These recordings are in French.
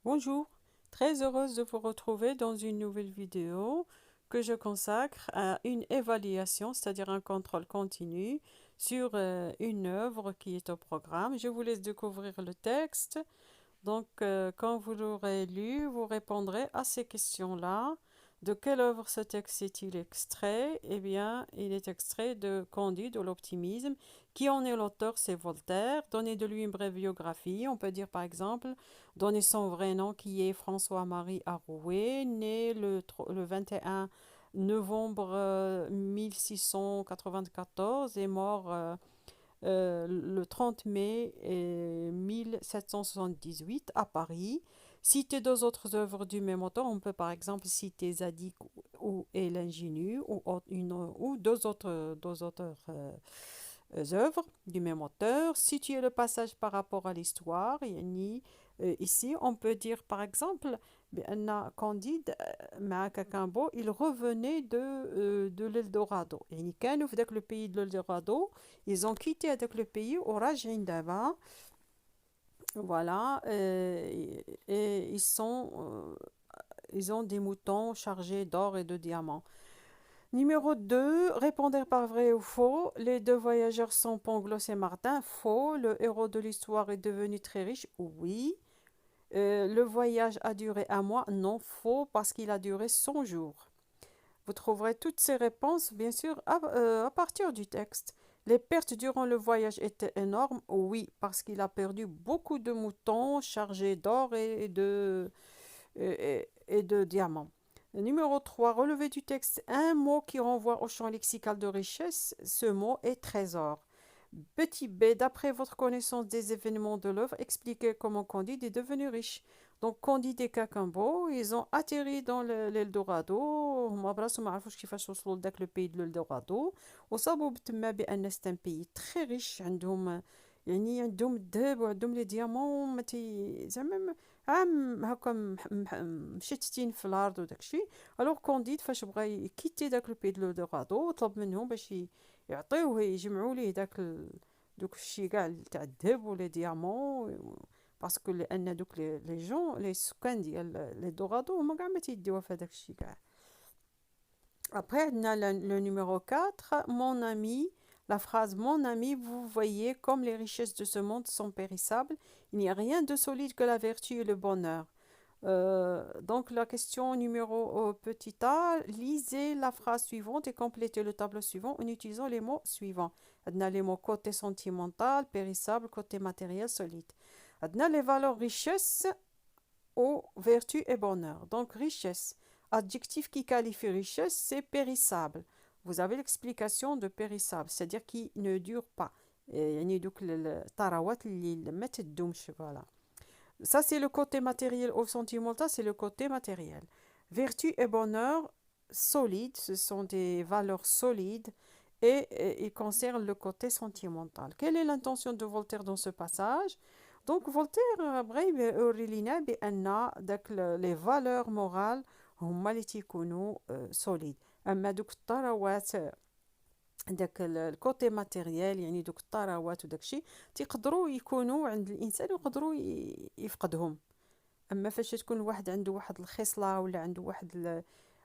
Bonjour, très heureuse de vous retrouver dans une nouvelle vidéo que je consacre à une évaluation, c'est-à-dire un contrôle continu sur une œuvre qui est au programme. Je vous laisse découvrir le texte. Donc, quand vous l'aurez lu, vous répondrez à ces questions-là. De quelle œuvre ce texte est-il extrait? Eh bien, il est extrait de Candide ou l'optimisme. Qui en est l'auteur? C'est Voltaire. Donnez de lui une brève biographie. On peut dire par exemple, donner son vrai nom qui est François-Marie Arouet, né le 21 novembre 1694 et mort le 30 mai 1778 à Paris. Citer deux autres œuvres du même auteur, on peut par exemple citer Zadig et l'ingénu ou deux autres œuvres du même auteur. Situer le passage par rapport à l'histoire, ici on peut dire par exemple بأن Candide مع كاكامبو il revenait de l'Eldorado يعني كانوا في ذاك le pays de l'Eldorado. Ils ont quitté avec le pays وراجعين دابا. Voilà, et ils ont des moutons chargés d'or et de diamants. Numéro 2, répondre par vrai ou faux. Les deux voyageurs sont Pangloss et Martin. Faux. Le héros de l'histoire est devenu très riche. Oui. Le voyage a duré un mois. Non, faux, parce qu'il a duré 100 jours. Vous trouverez toutes ces réponses, bien sûr, à partir du texte. Les pertes durant le voyage étaient énormes. Oui, parce qu'il a perdu beaucoup de moutons chargés d'or et de diamants. Numéro 3, relevé du texte un mot qui renvoie au champ lexical de richesse. Ce mot est trésor. Petit b, d'après votre connaissance des événements de l'œuvre, expliquez comment Candide est devenu riche. Donc Candide et Cacambo, ils ont atterri dans l'Eldorado. هما براسهم ما عرفوش كيفاش وصلوا لذاك لو بي دو l'Eldorado وصابوا تما بان سيت ان بي تري ريش عندهم عندهم الذهب وعندهم لي ديامون ما تي زعما عام هكا مشتتين في الارض وداكشي. الوغ كونديد فاش بغى يكيتي داك لو بي دو l'Eldorado طلب منهم باش يعطيوه يجمعوا ليه دوك الشي كاع تاع الذهب ولي ديامون. باسكو لان دوك لي جون لي سكان ديال لي دورادو هما كاع ما تيديوها في هذاك الشيء كاع. Après, on a le numéro 4, mon ami. La phrase mon ami, vous voyez comme les richesses de ce monde sont périssables. Il n'y a rien de solide que la vertu et le bonheur. Donc la question numéro petit a, lisez la phrase suivante et complétez le tableau suivant en utilisant les mots suivants. On a les mots côté sentimental, périssable, côté matériel, solide. On a les valeurs richesse ou vertu et bonheur. Donc richesse, adjectif qui qualifie richesse, c'est périssable. Vous avez l'explication de périssable, c'est-à-dire qui ne dure pas. يعني دوك الثروات اللي ما تدومش voilà. Ça, c'est le côté matériel ou sentimental, c'est le côté matériel. Vertu et bonheur, solides, ce sont des valeurs solides et ils concernent le côté sentimental. Quelle est l'intention de Voltaire dans ce passage? Donc, Voltaire بغى يوري لينا بأن داك les valeurs morales هما اللي تيكونوا solides. أما دوك الثروات داك الكوتي ماتيريال يعني دوك الثروات وداك الشيء تيقدروا يكونوا عند الانسان ويقدروا يفقدهم. اما فاش تكون واحد عنده واحد الخصله ولا عنده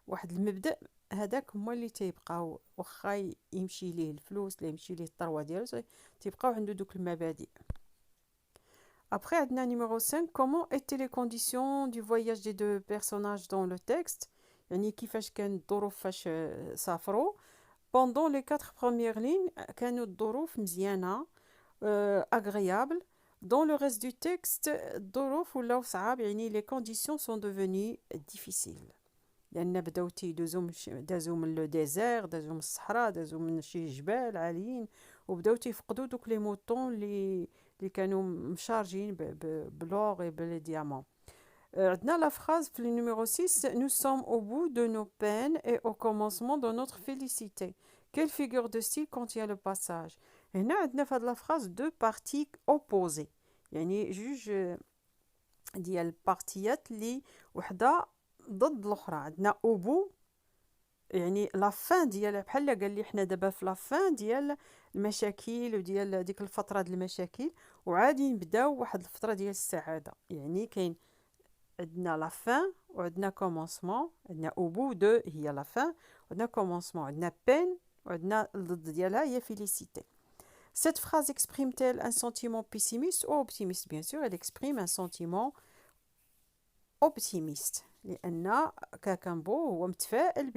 واحد المبدأ، هذاك هما اللي تيبقاو واخا يمشي ليه الفلوس لا يمشي ليه الثروه ديالو تيبقاو عنده دوك المبادئ. Après, عندنا numéro 5, comment étaient les conditions du voyage des deux personnages dans le texte؟ يعني كيفاش كان الظروف فاش سافروا. Pendant les 4 premières lignes, كانوا الظروف مزيانة agréable. Dans le reste du texte, الظروف ولاو صعاب يعني les conditions sont devenues difficiles. لأن بداو دازو من لو ديزير، دازو من الصحراء، دازو من شي جبال عاليين وبداو تيفقدوا دوك لي موطون اللي كانوا مشارجين بلور بلي ديامون. عندنا la phrase في le numéro 6, nous sommes au bout de nos peines et au commencement de notre félicité. Quelle figure de style contient le passage? هنا عندنا في هاد la phrase deux parties opposées يعني جوج ديال البارتيات اللي وحده ضد الاخرى. عندنا au bout يعني لا فان ديال بحال قال لي حنا دابا في لا فان ديال المشاكل وديال ديك الفتره ديال المشاكل وعادي نبداو واحد الفتره ديال السعاده. يعني كاين عندنا la fin وعندنا commencement. عندنا au bout de هي la fin وعندنا commencement. عندنا peine وعندنا الضد ديالها هي félicité. Cette phrase exprime-t-elle un sentiment pessimiste ou optimiste? Bien sûr, elle exprime un sentiment optimiste لأن كاكامبو هو متفائل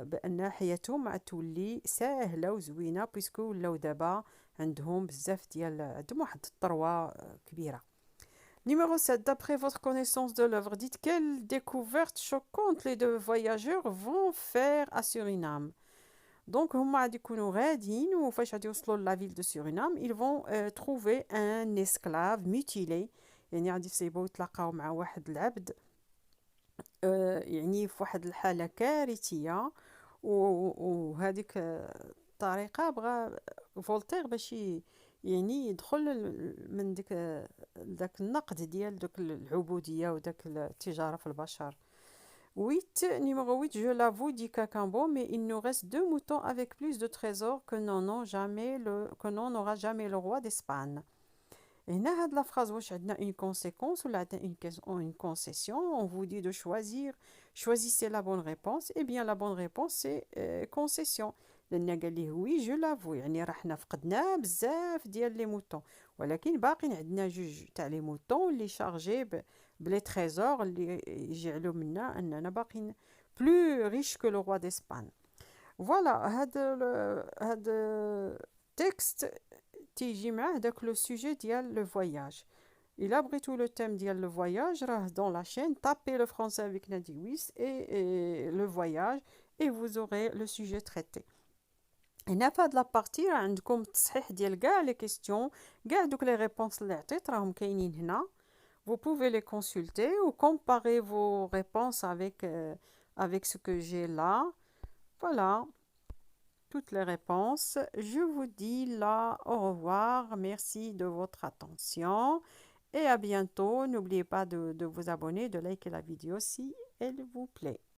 بأن حياتهم تولي ساهلة وزوينة بيسكو ولاو دابا عندهم بزاف عندهم واحد الثروة كبيرة. Numéro 7. D'après votre connaissance de l'œuvre, dites quelle découverte choquante les deux voyageurs vont faire à Suriname. Donc, هما غادي يكونوا غاديين وفاش غادي يوصلوا لا فيل دو سورينام ils vont trouver un esclave mutilé. يعني غادي يصيبوا يتلاقاو مع واحد العبد يعني في واحد الحالة كارثية. وهذيك الطريقة بغى فولتير باش يعني يدخل من داك النقد ديال داك العبودية وداك التجارة في البشر. 8. Numéro 8. Je l'avoue, dit Cacambo, mais il nous reste 2 moutons avec plus de trésors que n'en aura jamais le roi d'Espagne. Et هنا هاد la phrase واش عندنا une conséquence ou une concession. On vous dit de choisir. Choisissez la bonne réponse. Eh bien la bonne réponse c'est concession. لأن قال ليه oui je l'avoue يعني راه حنا فقدنا بزاف ديال لي موطون ولكن باقيين عندنا جوج تاع لي موطون اللي شارجي بلي تريزور اللي يجعلوا منا اننا باقيين بلو ريش كو لو روا d'Espagne. فوالا هاد تكست تيجي معاه داك لو سوجي ديال لو فواياج. إلا بغيتو لو تيم ديال لو فواياج راه دون لا chaîne tapez le français avec Nadi Wiss et le voyage et vous aurez le sujet traité. هنا في هاد لابارتي راه عندكم التصحيح ديال كاع لي كيسيون كاع دوك لي ريبونس اللي عطيت راهم كاينين هنا. Vous pouvez les consulter ou comparer vos réponses avec ce que j'ai là. Voilà, toutes les réponses. Je vous dis là au revoir. Merci de votre attention et à bientôt. N'oubliez pas de vous abonner, de liker la vidéo si elle vous plaît.